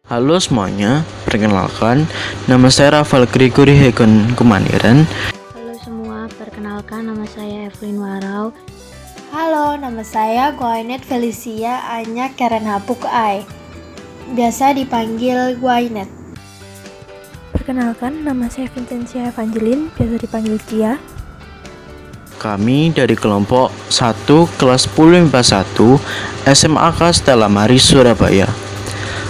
Halo semuanya, perkenalkan nama saya Rafael Gregory Hegen Kumaniran. Halo semua, perkenalkan nama saya Evelyn Warau. Halo, nama saya Gwainet Felicia Anya Karen Hapuk Ai. Biasa dipanggil Gwainet. Perkenalkan, nama saya Vincentia Evangeline, biasa dipanggil Cia. Kami dari kelompok 1 kelas 10 MIPA 1 SMAK Stella Maris Surabaya.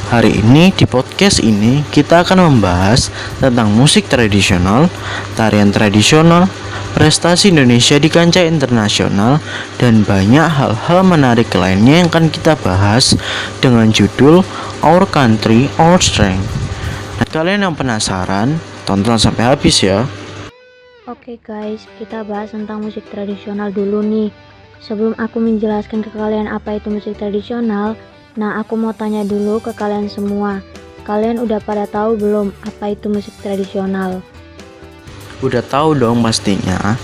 Hari ini di podcast ini kita akan membahas tentang musik tradisional, tarian tradisional, prestasi Indonesia di kancah internasional, dan banyak hal-hal menarik lainnya yang akan kita bahas dengan judul Our Country, Our Strength. Nah, kalian yang penasaran, tonton sampai habis ya. Oke guys, kita bahas tentang musik tradisional dulu nih. Sebelum aku menjelaskan ke kalian apa itu musik tradisional, aku mau tanya dulu ke kalian semua. Kalian udah pada tahu belum apa itu musik tradisional? Udah tahu dong pastinya.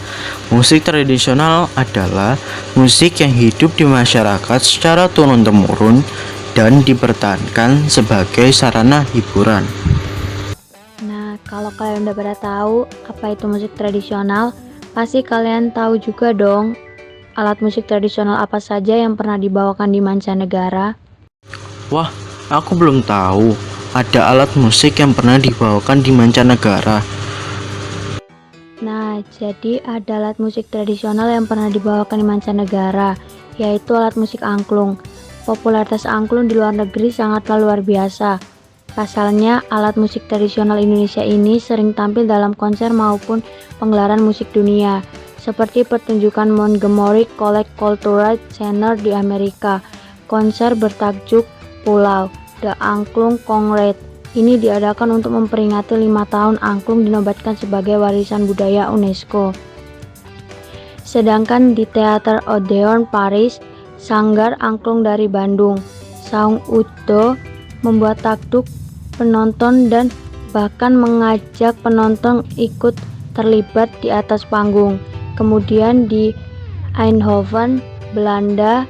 Musik tradisional adalah musik yang hidup di masyarakat secara turun-temurun dan dipertahankan sebagai sarana hiburan. Nah, kalau kalian udah pada tahu apa itu musik tradisional, pasti kalian tahu juga dong alat musik tradisional apa saja yang pernah dibawakan di mancanegara. Wah, aku belum tahu ada alat musik yang pernah dibawakan di mancanegara. Nah, jadi ada alat musik tradisional yang pernah dibawakan di mancanegara, yaitu alat musik angklung. Popularitas angklung di luar negeri sangatlah luar biasa. Pasalnya, alat musik tradisional Indonesia ini sering tampil dalam konser maupun penggelaran musik dunia, seperti pertunjukan Montgomery College Cultural Center di Amerika. Konser bertajuk Pulau The Angklung Congress ini diadakan untuk memperingati 5 tahun angklung dinobatkan sebagai warisan budaya UNESCO. Sedangkan di Teater Odeon Paris, Sanggar Angklung dari Bandung, Saung Udo membuat takduk penonton dan bahkan mengajak penonton ikut terlibat di atas panggung. Kemudian di Eindhoven, Belanda,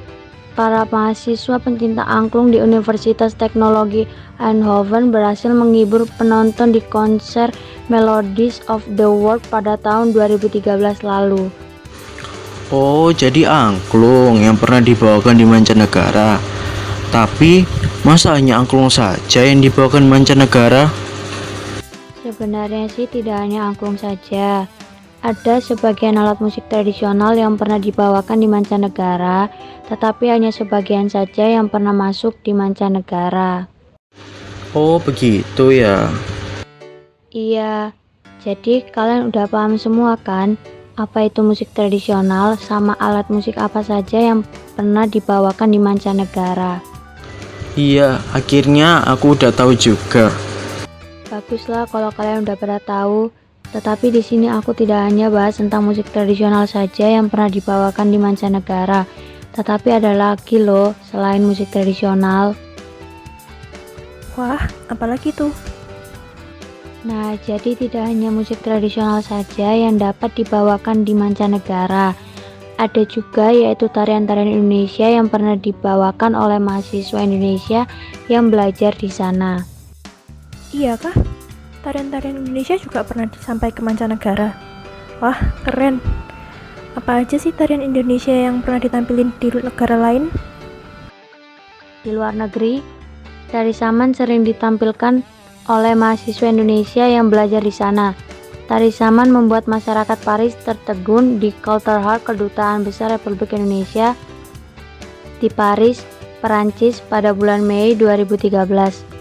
para mahasiswa pencinta angklung di Universitas Teknologi Eindhoven berhasil menghibur penonton di konser Melodies of the World pada tahun 2013 lalu. Oh, jadi angklung yang pernah dibawakan di mancanegara. Tapi, masa hanya angklung saja yang dibawakan di mancanegara? Sebenarnya sih tidak hanya angklung saja. Ada sebagian alat musik tradisional yang pernah dibawakan di mancanegara, tetapi hanya sebagian saja yang pernah masuk di mancanegara. Oh, begitu ya. Iya, jadi kalian udah paham semua kan apa itu musik tradisional sama alat musik apa saja yang pernah dibawakan di mancanegara. Iya, akhirnya aku udah tahu juga. Baguslah kalau kalian udah pada tahu. Tetapi di sini aku tidak hanya bahas tentang musik tradisional saja yang pernah dibawakan di mancanegara, tetapi ada lagi loh selain musik tradisional. Wah, apalagi tuh? Nah, jadi tidak hanya musik tradisional saja yang dapat dibawakan di mancanegara. Ada juga yaitu tarian-tarian Indonesia yang pernah dibawakan oleh mahasiswa Indonesia yang belajar di sana. Iya kah? Tarian-tarian Indonesia juga pernah sampai ke mancanegara. Wah, keren. Apa aja sih tarian Indonesia yang pernah ditampilin di negara lain? Di luar negeri, tari saman sering ditampilkan oleh mahasiswa Indonesia yang belajar di sana. Tari saman membuat masyarakat Paris tertegun di Culture Hall Kedutaan Besar Republik Indonesia di Paris, Perancis pada bulan Mei 2013.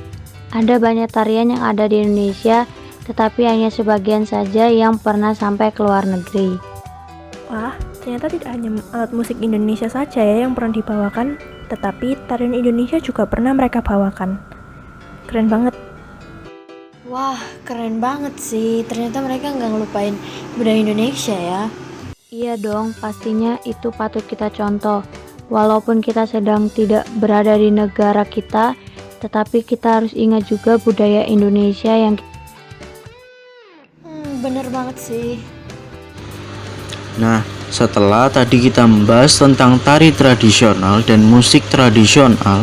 Ada banyak tarian yang ada di Indonesia, tetapi hanya sebagian saja yang pernah sampai ke luar negeri. Wah, ternyata tidak hanya alat musik Indonesia saja ya yang pernah dibawakan, tetapi tarian Indonesia juga pernah mereka bawakan. Keren banget. Wah, keren banget sih. Ternyata mereka nggak ngelupain budaya Indonesia ya. Iya dong, pastinya itu patut kita contoh. Walaupun kita sedang tidak berada di negara kita, tetapi kita harus ingat juga budaya Indonesia yang Bener banget sih. Nah, setelah tadi kita membahas tentang tari tradisional dan musik tradisional,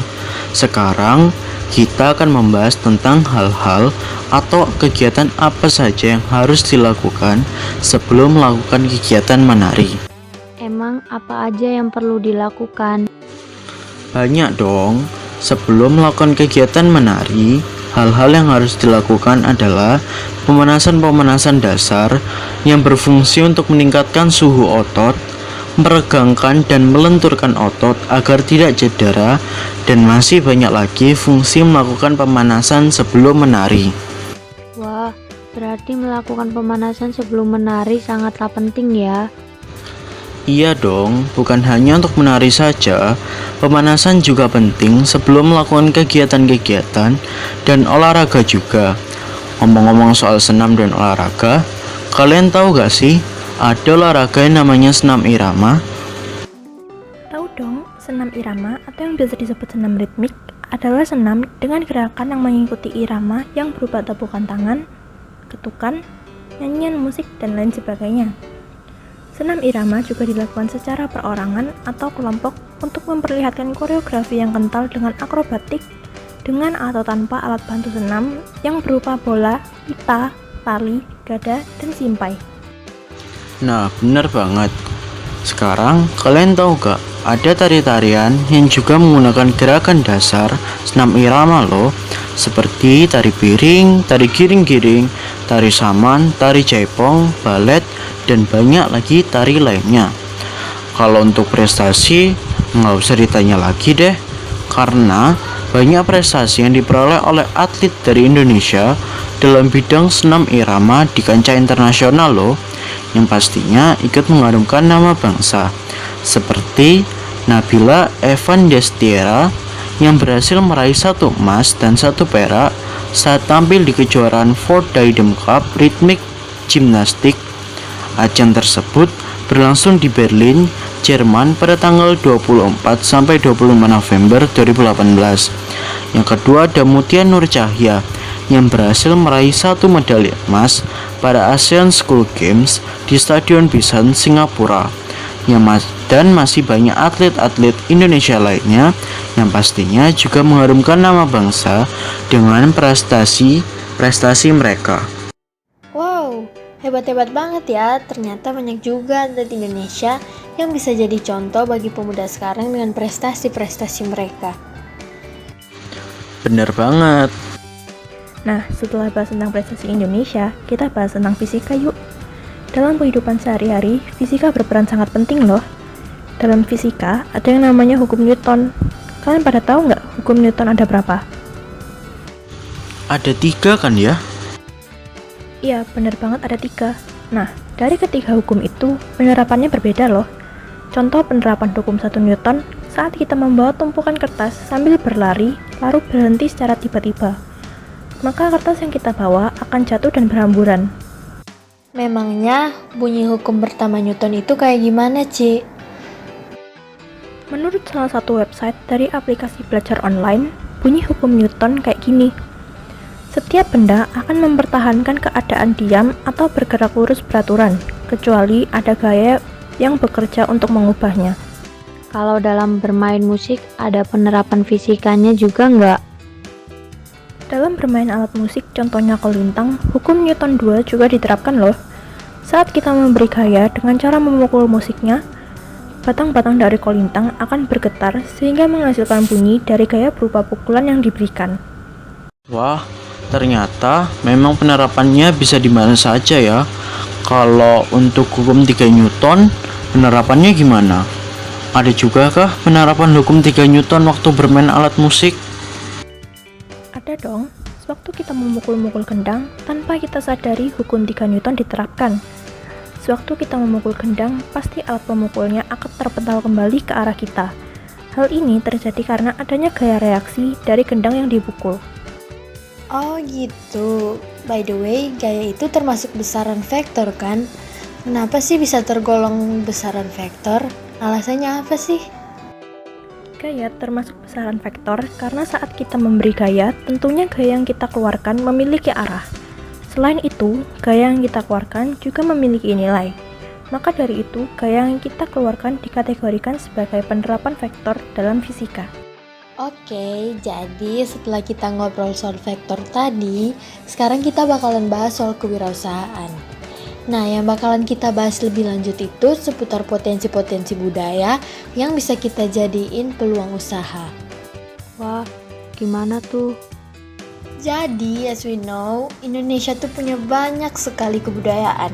sekarang kita akan membahas tentang hal-hal atau kegiatan apa saja yang harus dilakukan sebelum melakukan kegiatan menari. Emang apa aja yang perlu dilakukan? Banyak dong. Sebelum melakukan kegiatan menari, hal-hal yang harus dilakukan adalah pemanasan-pemanasan dasar yang berfungsi untuk meningkatkan suhu otot, meregangkan dan melenturkan otot agar tidak cedera, dan masih banyak lagi fungsi melakukan pemanasan sebelum menari. Wah, berarti melakukan pemanasan sebelum menari sangatlah penting ya. Iya dong, bukan hanya untuk menari saja, pemanasan juga penting sebelum melakukan kegiatan-kegiatan dan olahraga juga. Ngomong-ngomong soal senam dan olahraga, kalian tahu gak sih, ada olahraga yang namanya senam irama? Tahu dong, senam irama atau yang biasa disebut senam ritmik adalah senam dengan gerakan yang mengikuti irama yang berupa tepukan tangan, ketukan, nyanyian musik, dan lain sebagainya. Senam irama juga dilakukan secara perorangan atau kelompok untuk memperlihatkan koreografi yang kental dengan akrobatik dengan atau tanpa alat bantu senam yang berupa bola, pita, tali, gada, dan simpai. Nah, benar banget. Sekarang, kalian tahu gak, ada tari-tarian yang juga menggunakan gerakan dasar senam irama loh, seperti tari piring, tari giring-giring, tari saman, tari jaipong, balet, dan banyak lagi tari lainnya. Kalau untuk prestasi, nggak usah ditanya lagi deh, karena banyak prestasi yang diperoleh oleh atlet dari Indonesia dalam bidang senam irama di kancah internasional loh, yang pastinya ikut mengharumkan nama bangsa, seperti Nabila Evan Destiera yang berhasil meraih 1 emas dan 1 perak saat tampil di kejuaraan Fort Diadem Cup Rhythmic Gymnastik. Ajang tersebut berlangsung di Berlin, Jerman pada tanggal 24 sampai 25 November 2018. Yang kedua ada Mutia Nur Cahya yang berhasil meraih 1 medali emas pada Asian School Games di Stadion Bisan, Singapura. Dan masih banyak atlet-atlet Indonesia lainnya yang pastinya juga mengharumkan nama bangsa dengan prestasi mereka. Wow, hebat-hebat banget ya. Ternyata banyak juga atlet Indonesia yang bisa jadi contoh bagi pemuda sekarang dengan prestasi-prestasi mereka. Bener banget. Nah, setelah bahas tentang prestasi Indonesia, kita bahas tentang fisika yuk. Dalam kehidupan sehari-hari, fisika berperan sangat penting loh. Dalam fisika, ada yang namanya hukum Newton. Kalian pada tahu nggak hukum Newton ada berapa? Ada 3 kan ya? Iya, benar banget ada 3. Nah, dari ketiga hukum itu, penerapannya berbeda loh. Contoh penerapan hukum 1 Newton saat kita membawa tumpukan kertas sambil berlari, lalu berhenti secara tiba-tiba. Maka kertas yang kita bawa akan jatuh dan berhamburan. Memangnya bunyi hukum pertama Newton itu kayak gimana, Ci? Menurut salah satu website dari aplikasi belajar online, bunyi hukum Newton kayak gini. Setiap benda akan mempertahankan keadaan diam atau bergerak lurus beraturan, kecuali ada gaya yang bekerja untuk mengubahnya. Kalau dalam bermain musik ada penerapan fisikanya juga nggak? Dalam bermain alat musik, contohnya kolintang, hukum Newton 2 juga diterapkan loh. Saat kita memberi gaya dengan cara memukul musiknya, batang-batang dari kolintang akan bergetar sehingga menghasilkan bunyi dari gaya berupa pukulan yang diberikan. Wah, ternyata memang penerapannya bisa di mana saja ya. Kalau untuk hukum 3 Newton, penerapannya gimana? Ada juga kah penerapan hukum 3 Newton waktu bermain alat musik? Ada dong, sewaktu kita memukul-mukul gendang, tanpa kita sadari hukum 3 Newton diterapkan. Sewaktu kita memukul gendang, pasti alat pemukulnya akan terpental kembali ke arah kita. Hal ini terjadi karena adanya gaya reaksi dari gendang yang dipukul. Oh gitu. By the way, gaya itu termasuk besaran vektor kan? Kenapa sih bisa tergolong besaran vektor? Alasannya apa sih? Gaya termasuk besaran vektor karena saat kita memberi gaya, tentunya gaya yang kita keluarkan memiliki arah. Selain itu, gaya yang kita keluarkan juga memiliki nilai. Maka dari itu, gaya yang kita keluarkan dikategorikan sebagai penerapan vektor dalam fisika. Oke, jadi setelah kita ngobrol soal vektor tadi, sekarang kita bakalan bahas soal kewirausahaan. Nah, yang bakalan kita bahas lebih lanjut itu seputar potensi-potensi budaya yang bisa kita jadiin peluang usaha. Wah, gimana tuh? Jadi, as we know, Indonesia tuh punya banyak sekali kebudayaan,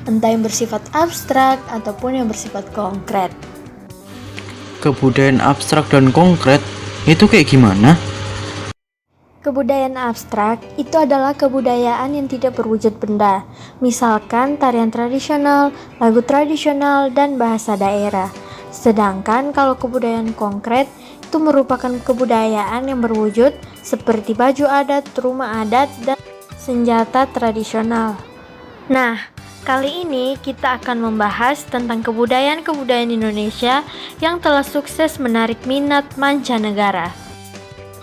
entah yang bersifat abstrak ataupun yang bersifat konkret. Kebudayaan abstrak dan konkret itu kayak gimana? Kebudayaan abstrak itu adalah kebudayaan yang tidak berwujud benda, misalkan tarian tradisional, lagu tradisional, dan bahasa daerah. Sedangkan kalau kebudayaan konkret itu merupakan kebudayaan yang berwujud seperti baju adat, rumah adat, dan senjata tradisional. Nah, kali ini kita akan membahas tentang kebudayaan-kebudayaan Indonesia yang telah sukses menarik minat mancanegara.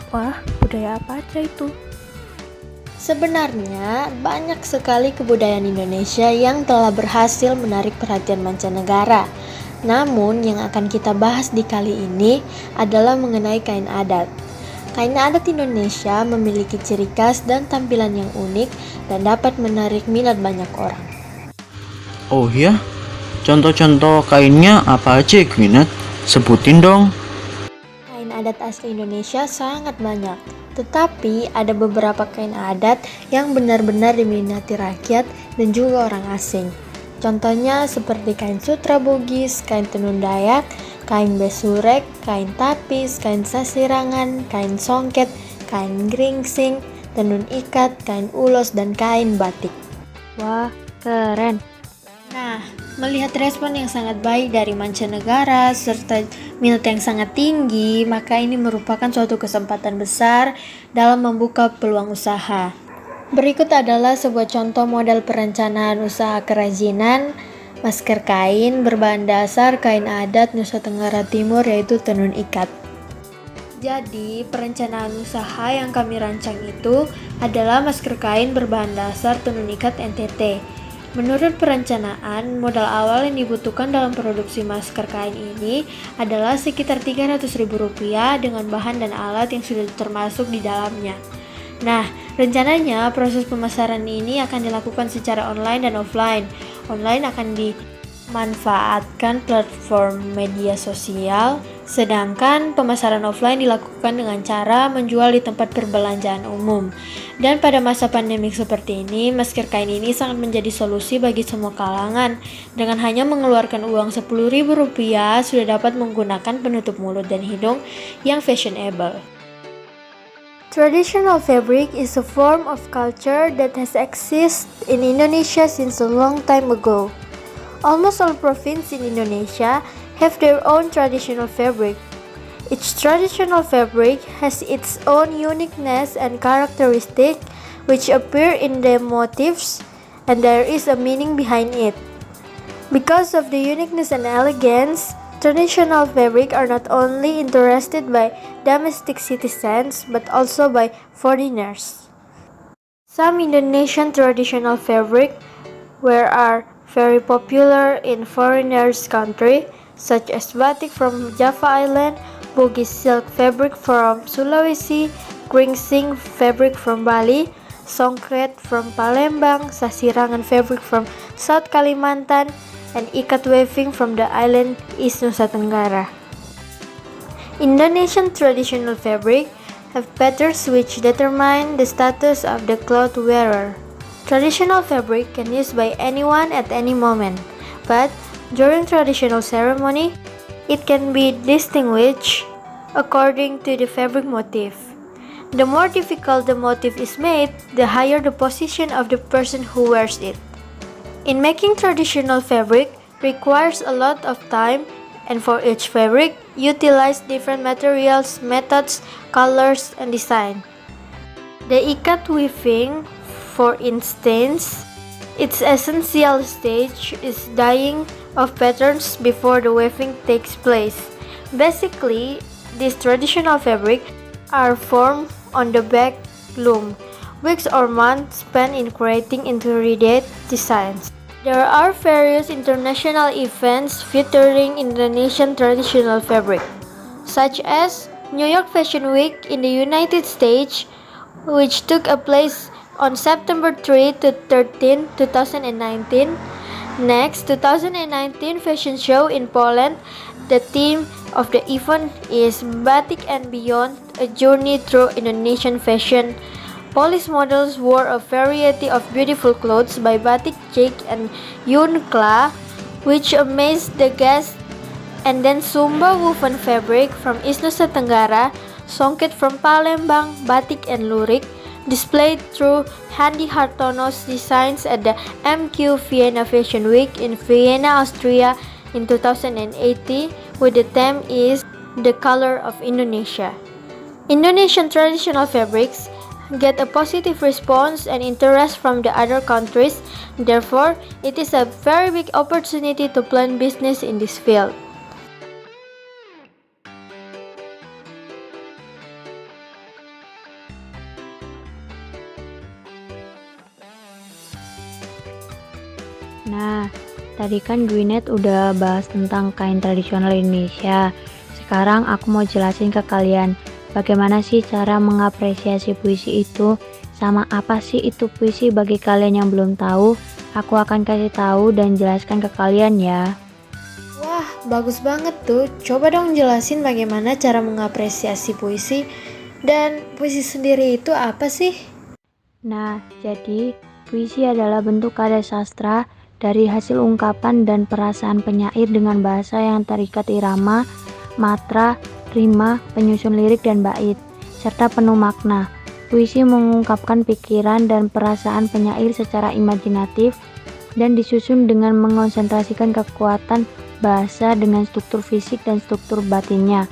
Wah, budaya apa aja itu? Sebenarnya banyak sekali kebudayaan Indonesia yang telah berhasil menarik perhatian mancanegara. Namun yang akan kita bahas di kali ini adalah mengenai kain adat. Kain adat Indonesia memiliki ciri khas dan tampilan yang unik dan dapat menarik minat banyak orang. Oh ya? Contoh-contoh kainnya apa aja, Gwineth? Sebutin dong. Kain adat asli Indonesia sangat banyak, tetapi ada beberapa kain adat yang benar-benar diminati rakyat dan juga orang asing. Contohnya seperti kain sutra Bugis, kain tenun Dayak, kain besurek, kain tapis, kain sasirangan, kain songket, kain geringsing, tenun ikat, kain ulos, dan kain batik. Wah, keren. Nah, melihat respon yang sangat baik dari mancanegara serta minat yang sangat tinggi, maka ini merupakan suatu kesempatan besar dalam membuka peluang usaha. Berikut adalah sebuah contoh model perencanaan usaha kerajinan masker kain berbahan dasar kain adat Nusa Tenggara Timur, yaitu tenun ikat. Jadi, perencanaan usaha yang kami rancang itu adalah masker kain berbahan dasar tenun ikat NTT. Menurut perencanaan, modal awal yang dibutuhkan dalam produksi masker kain ini adalah sekitar Rp300.000 dengan bahan dan alat yang sudah termasuk di dalamnya. Nah, rencananya proses pemasaran ini akan dilakukan secara online dan offline. Online akan dimanfaatkan platform media sosial, sedangkan pemasaran offline dilakukan dengan cara menjual di tempat perbelanjaan umum. Dan pada masa pandemik seperti ini, masker kain ini sangat menjadi solusi bagi semua kalangan. Dengan hanya mengeluarkan uang Rp10.000, sudah dapat menggunakan penutup mulut dan hidung yang fashionable. Traditional fabric is a form of culture that has existed in Indonesia since a long time ago. Almost all provinces in Indonesia have their own traditional fabric. Each traditional fabric has its own uniqueness and characteristic which appear in the motifs, and there is a meaning behind it. Because of the uniqueness and elegance, traditional fabric are not only interested by domestic citizens but also by foreigners. Some Indonesian traditional fabric are very popular in foreigners' country, such as batik from Java Island, Bugis silk fabric from Sulawesi, geringsing fabric from Bali, songket from Palembang, sasirangan fabric from South Kalimantan, and ikat weaving from the island East Nusa Tenggara. Indonesian traditional fabric have patterns which determine the status of the cloth wearer. Traditional fabric can be used by anyone at any moment, but during traditional ceremony, it can be distinguished according to the fabric motif. The more difficult the motif is made, the higher the position of the person who wears it. In making traditional fabric requires a lot of time, and for each fabric, utilize different materials, methods, colors, and design. The ikat weaving, for instance, its essential stage is dyeing of patterns before the weaving takes place. Basically, these traditional fabric are formed on the back loom, weeks or months spent in creating intricate designs. There are various international events featuring Indonesian traditional fabric, such as New York Fashion Week in the United States, which took place on September 3 to 13, 2019. Next, 2019 fashion show in Poland. The theme of the event is Batik and Beyond, a journey through Indonesian fashion. Polish models wore a variety of beautiful clothes by Batik Jake and Yunkla, which amazed the guests. And then Sumba woven fabric from East Nusa Tenggara, Songket from Palembang, Batik and Lurik, displayed through Handi Hartono's designs at the MQ Vienna Fashion Week in Vienna, Austria in 2018, with the theme is The Color of Indonesia. Indonesian traditional fabrics get a positive response and interest from the other countries. Therefore, it is a very big opportunity to plan business in this field. Nah, tadi kan Gwyneth udah bahas tentang kain tradisional Indonesia. Sekarang aku mau jelasin ke kalian bagaimana sih cara mengapresiasi puisi itu, sama apa sih itu puisi bagi kalian yang belum tahu. Aku akan kasih tahu dan jelaskan ke kalian ya. Wah, bagus banget tuh. Coba dong jelasin bagaimana cara mengapresiasi puisi. Dan puisi sendiri itu apa sih? Nah, jadi puisi adalah bentuk karya sastra dari hasil ungkapan dan perasaan penyair dengan bahasa yang terikat irama, matra, rima, penyusun lirik dan bait, serta penuh makna. Puisi mengungkapkan pikiran dan perasaan penyair secara imajinatif dan disusun dengan mengonsentrasikan kekuatan bahasa dengan struktur fisik dan struktur batinnya.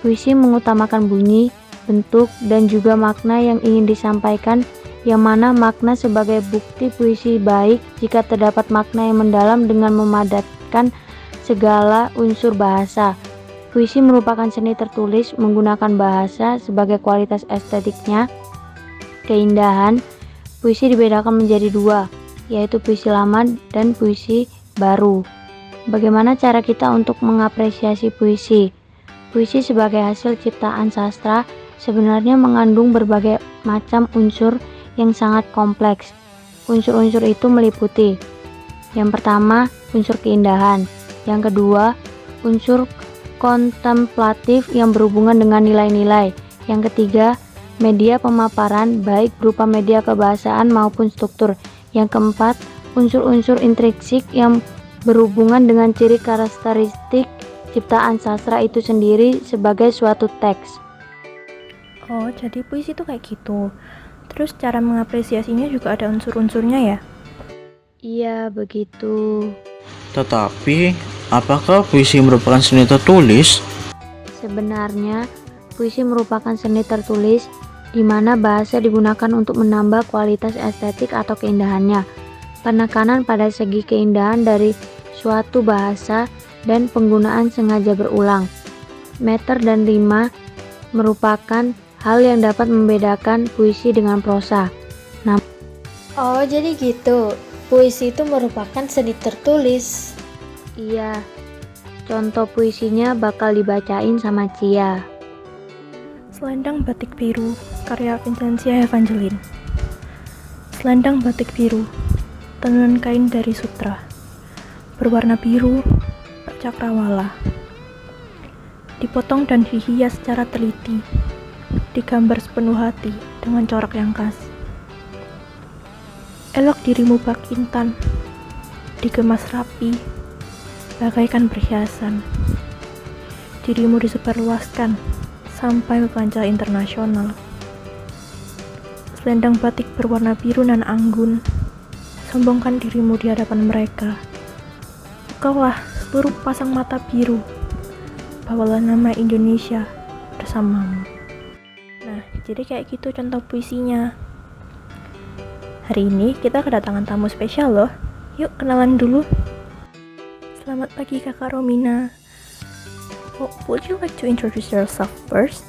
Puisi mengutamakan bunyi, bentuk, dan juga makna yang ingin disampaikan, yang mana makna sebagai bukti puisi baik jika terdapat makna yang mendalam dengan memadatkan segala unsur bahasa. Puisi merupakan seni tertulis menggunakan bahasa sebagai kualitas estetiknya. Keindahan, puisi dibedakan menjadi dua, yaitu puisi lama dan puisi baru. Bagaimana cara kita untuk mengapresiasi puisi? Puisi sebagai hasil ciptaan sastra sebenarnya mengandung berbagai macam unsur yang sangat kompleks. Unsur-unsur itu meliputi: yang pertama, unsur keindahan; yang kedua, unsur kontemplatif yang berhubungan dengan nilai-nilai; yang ketiga, media pemaparan baik berupa media kebahasaan maupun struktur; yang keempat, unsur-unsur intrinsik yang berhubungan dengan ciri karakteristik ciptaan sastra itu sendiri sebagai suatu teks. Oh, jadi puisi itu kayak gitu. Terus cara mengapresiasinya juga ada unsur-unsurnya ya? Iya, begitu. Tetapi, apakah puisi merupakan seni tertulis? Sebenarnya, puisi merupakan seni tertulis di mana bahasa digunakan untuk menambah kualitas estetik atau keindahannya. Penekanan pada segi keindahan dari suatu bahasa dan penggunaan sengaja berulang. Meter dan rima merupakan hal yang dapat membedakan puisi dengan prosa. Oh, jadi gitu. Puisi itu merupakan seni tertulis. Iya, contoh puisinya bakal dibacain sama Cia. Selendang Batik Biru, karya Vincentia Evangeline. Selendang batik biru, tenunan kain dari sutra, berwarna biru, bercakrawala. Dipotong dan dihias secara teliti, digambar sepenuh hati dengan corak yang khas. Elok dirimu bak intan, dikemas rapi, bagaikan perhiasan. Dirimu disebarluaskan sampai ke kancah internasional. Selendang batik berwarna biru nan anggun, sombongkan dirimu di hadapan mereka. Engkaulah seluruh pasang mata biru, bawalah nama Indonesia bersamamu. Nah, jadi kayak gitu contoh puisinya. Hari ini kita kedatangan tamu spesial loh. Yuk kenalan dulu. Selamat pagi Kakak Romina. Would you like to introduce yourself first?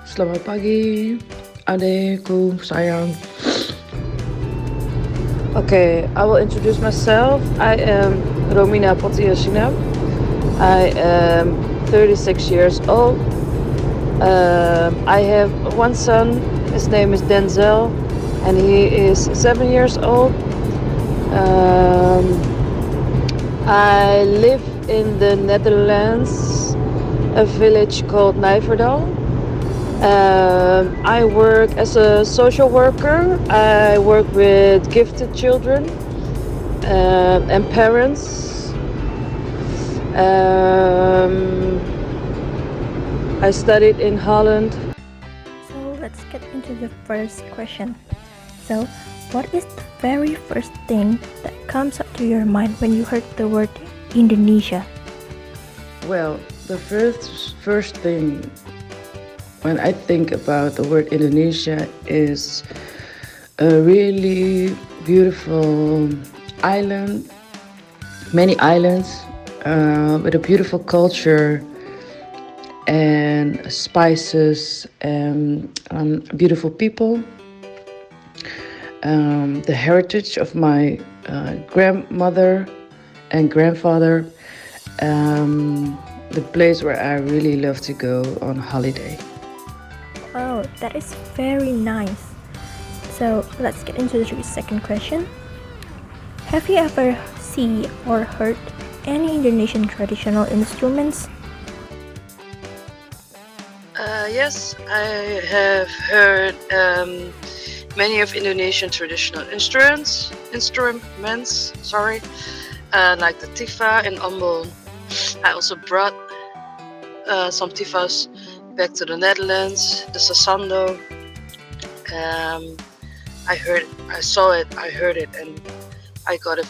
Selamat pagi, adekku sayang. Okay, I will introduce myself. I am Romina Pottiasina. I am 36 years old. I have one son. His name is Denzel, and he is 7 years old. I live in the Netherlands, a village called Nijverdal. I work as a social worker. I work with gifted children and parents. I studied in Holland. So let's get into the first question. So, what is the very first thing that comes up to your mind when you heard the word Indonesia? Well, the first thing when I think about the word Indonesia is a really beautiful island, many islands with a beautiful culture and spices and beautiful people. The heritage of my grandmother and grandfather, the place where I really love to go on holiday. Oh, that is very nice. So let's get into the second question. Have you ever seen or heard any Indonesian traditional instruments? Yes, I have heard many of Indonesian traditional instruments. Like the tifa and ombel. I also brought some tifas back to the Netherlands. The sasando. I saw it, I heard it, and I got it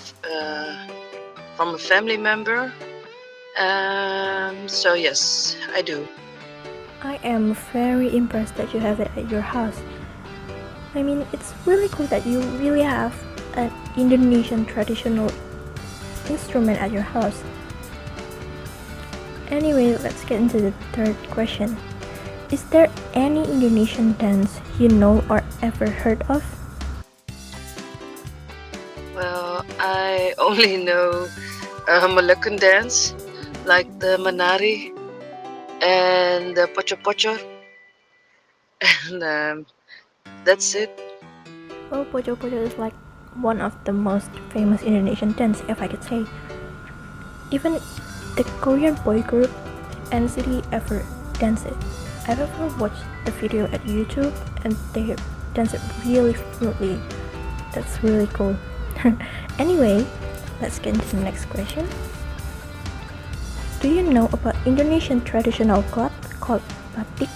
from a family member. So yes, I do. I am very impressed that you have it at your house. I mean, it's really cool that you really have an Indonesian traditional instrument at your house. Anyway, let's get into the third question. Is there any Indonesian dance you know or ever heard of? Well, I only know Moluccan dance, like the Manari and the Poco-Poco, and that's it. Well, Poco-Poco is like one of the most famous Indonesian dance, if I could say. Even the Korean boy group NCT ever dance it. I've ever watched the video at YouTube and they dance it really fluently. That's really cool. Anyway, let's get into the next question. Do you know about Indonesian traditional cloth called batik?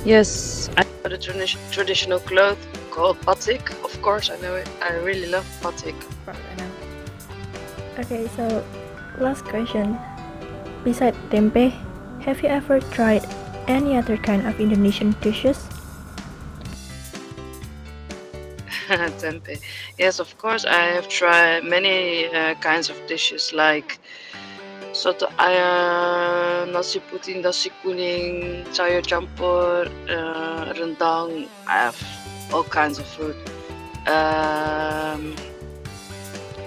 Yes, I know the traditional cloth called batik. Of course, I know it. I really love batik. Okay, so last question. Besides tempe, have you ever tried any other kind of Indonesian dishes? Tempe. Yes, of course, I have tried many kinds of dishes like soto ayam, nasi putih, nasi kuning, sayur campur, rendang. I have all kinds of food,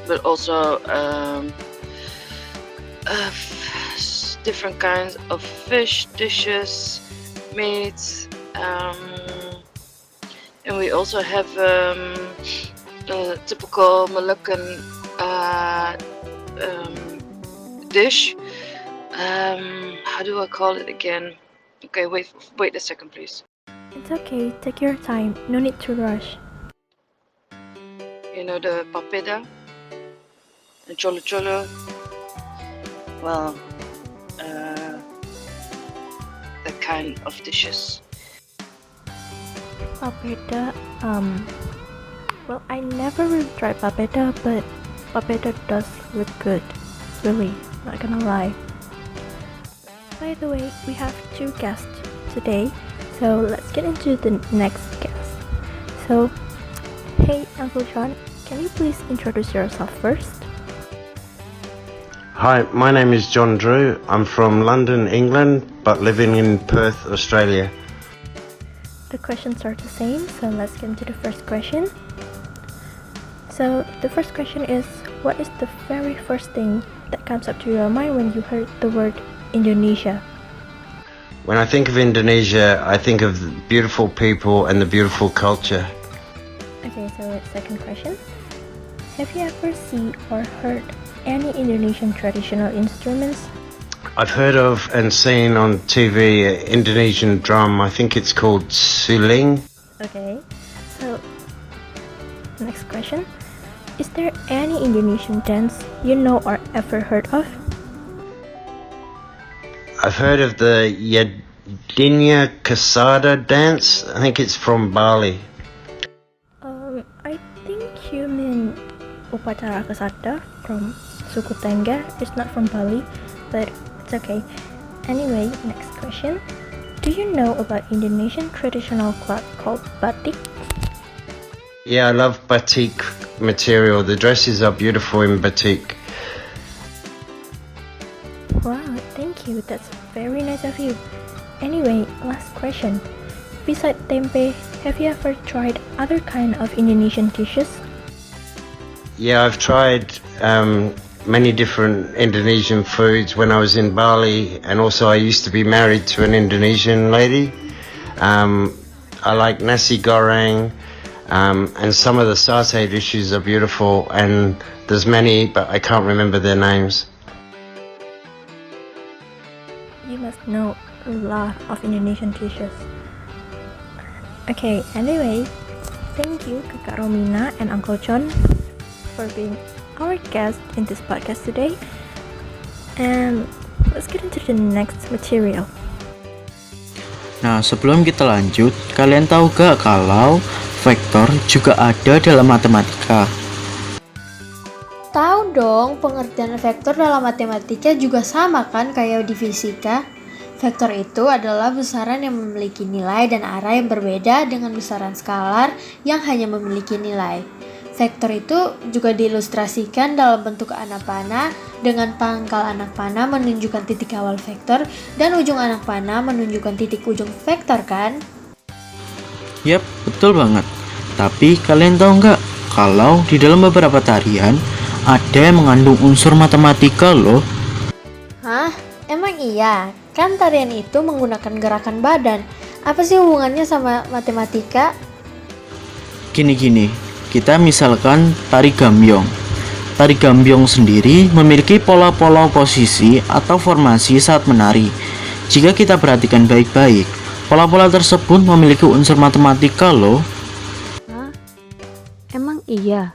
but also different kinds of fish dishes, meat, and we also have a typical Moluccan dish. How do I call it again? Okay, wait a second, please. It's okay, take your time, no need to rush. You know the papeda, the cholo cholo. Well, that kind of dishes. Papeda, well, I never really tried papeda, but papeda does look good. Really, not gonna lie. By the way, we have two guests today, so let's get into the next guest. So, hey Uncle John, can you please introduce yourself first? Hi, my name is John Drew. I'm from London, England, but living in Perth, Australia. The questions are the same, so let's get into the first question. So, the first question is, what is the very first thing that comes up to your mind when you heard the word Indonesia? When I think of Indonesia, I think of the beautiful people and the beautiful culture. Okay, so second question. Have you ever seen or heard any Indonesian traditional instruments? I've heard of and seen on TV an Indonesian drum. I think it's called suling. Okay, so next question. Is there any Indonesian dance you know or ever heard of? I've heard of the Yadinya Kasada dance. I think it's from Bali. I think you mean Upacara Kesada from suku Tengger. It's not from Bali, but it's okay. Anyway, next question. Do you know about Indonesian traditional cloth called batik? Yeah, I love batik material. The dresses are beautiful in batik. Wow, thank you. That's very nice of you. Anyway, last question. Besides tempe, have you ever tried other kind of Indonesian dishes? Yeah, I've tried many different Indonesian foods when I was in Bali, and also I used to be married to an Indonesian lady. I like nasi goreng, and some of the satay dishes are beautiful, and there's many, but I can't remember their names. You must know a lot of Indonesian dishes. Okay, anyway, thank you Kakak Romina and Uncle John for being our guest in this podcast today. And let's get into the next material. Nah, sebelum kita lanjut, kalian tahu gak kalau vektor juga ada dalam matematika? Tahu dong, pengertian vektor dalam matematika juga sama kan kayak di fisika. Vektor itu adalah besaran yang memiliki nilai dan arah yang berbeda dengan besaran skalar yang hanya memiliki nilai. Vektor itu juga diilustrasikan dalam bentuk anak panah dengan pangkal anak panah menunjukkan titik awal vektor dan ujung anak panah menunjukkan titik ujung vektor kan? Yap, betul banget. Tapi kalian tahu nggak kalau di dalam beberapa tarian ada yang mengandung unsur matematika loh? Hah? Emang iya? Kan tarian itu menggunakan gerakan badan. Apa sih hubungannya sama matematika? Gini, kita misalkan tari gambyong. Tari gambyong sendiri memiliki pola-pola posisi atau formasi saat menari. Jika kita perhatikan baik-baik, pola-pola tersebut memiliki unsur matematika loh. Hah? Emang iya?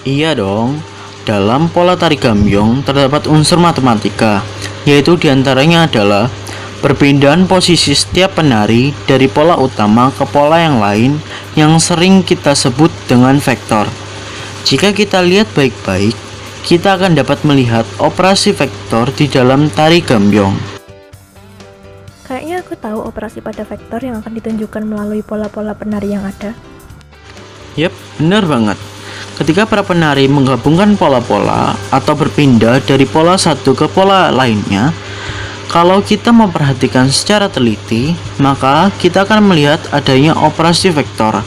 Iya dong, dalam pola tari gambyong terdapat unsur matematika, yaitu diantaranya adalah perpindahan posisi setiap penari dari pola utama ke pola yang lain yang sering kita sebut dengan vektor. Jika kita lihat baik-baik, kita akan dapat melihat operasi vektor di dalam tari gambyong. Kayaknya aku tahu operasi pada vektor yang akan ditunjukkan melalui pola-pola penari yang ada. Yap, benar banget. Ketika para penari menggabungkan pola-pola atau berpindah dari pola satu ke pola lainnya, kalau kita memperhatikan secara teliti, maka kita akan melihat adanya operasi vektor.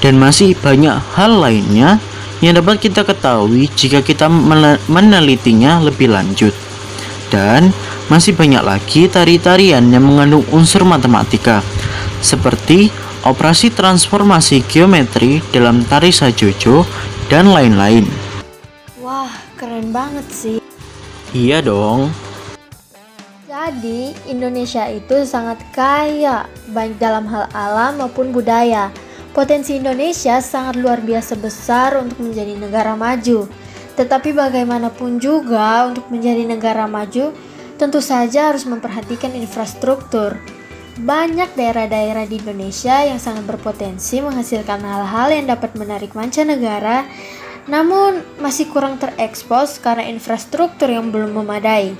Dan masih banyak hal lainnya yang dapat kita ketahui jika kita menelitinya lebih lanjut. Dan masih banyak lagi tari-tarian yang mengandung unsur matematika, seperti operasi transformasi geometri dalam tari sajojo, dan lain-lain. Wah, keren banget sih. Iya dong. Jadi, Indonesia itu sangat kaya, baik dalam hal alam maupun budaya. Potensi Indonesia sangat luar biasa besar untuk menjadi negara maju. Tetapi bagaimanapun juga, untuk menjadi negara maju, tentu saja harus memperhatikan infrastruktur. Banyak daerah-daerah di Indonesia yang sangat berpotensi menghasilkan hal-hal yang dapat menarik mancanegara, namun masih kurang terekspos karena infrastruktur yang belum memadai.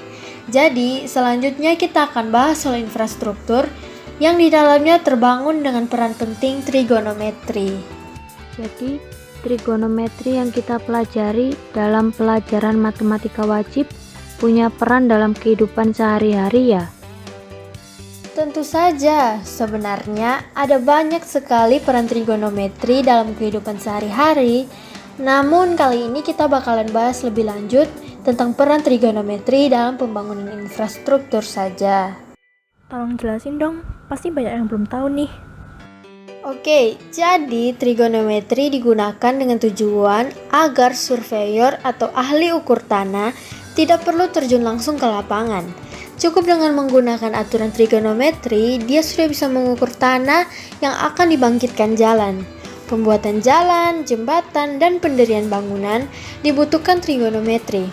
Jadi, selanjutnya kita akan bahas soal infrastruktur yang di dalamnya terbangun dengan peran penting trigonometri. Jadi, trigonometri yang kita pelajari dalam pelajaran matematika wajib punya peran dalam kehidupan sehari-hari ya? Tentu saja, sebenarnya ada banyak sekali peran trigonometri dalam kehidupan sehari-hari. Namun kali ini kita bakalan bahas lebih lanjut tentang peran trigonometri dalam pembangunan infrastruktur saja. Tolong jelasin dong, pasti banyak yang belum tahu nih. Oke, jadi trigonometri digunakan dengan tujuan agar surveyor atau ahli ukur tanah tidak perlu terjun langsung ke lapangan. Cukup dengan menggunakan aturan trigonometri, dia sudah bisa mengukur tanah yang akan dibangkitkan jalan. Pembuatan jalan, jembatan, dan pendirian bangunan dibutuhkan trigonometri.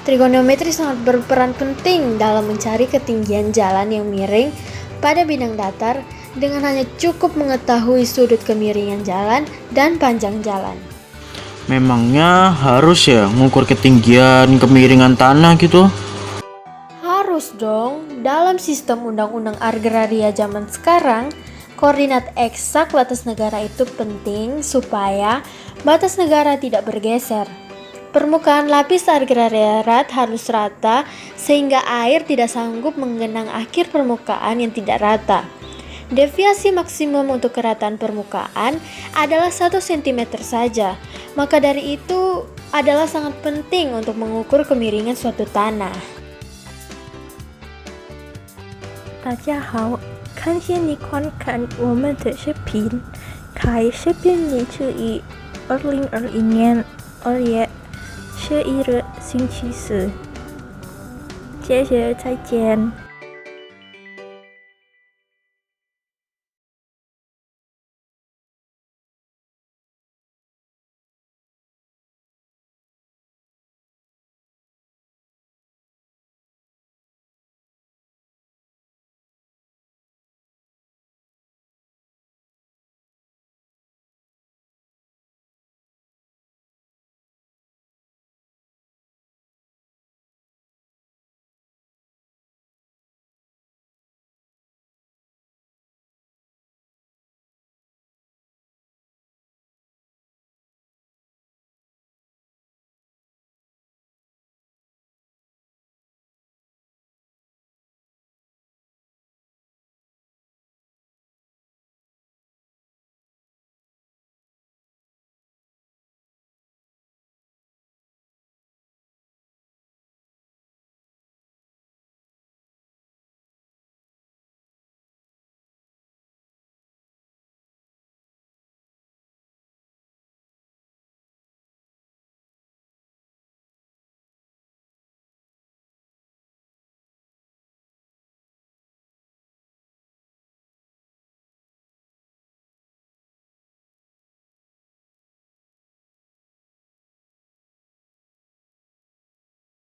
Trigonometri sangat berperan penting dalam mencari ketinggian jalan yang miring pada bidang datar dengan hanya cukup mengetahui sudut kemiringan jalan dan panjang jalan. Memangnya harus ya ngukur ketinggian kemiringan tanah gitu? Harus dong, dalam sistem undang-undang agraria zaman sekarang, koordinat eksak batas negara itu penting supaya batas negara tidak bergeser. Permukaan lapis agraria harus rata sehingga air tidak sanggup menggenang akhir permukaan yang tidak rata. Deviasi maksimum untuk kerataan permukaan adalah 1 cm saja. Maka dari itu adalah sangat penting untuk mengukur kemiringan suatu tanah. 大家好，感谢你观看我们的视频。开视频日期于2021年2月11日星期四。谢谢，再见。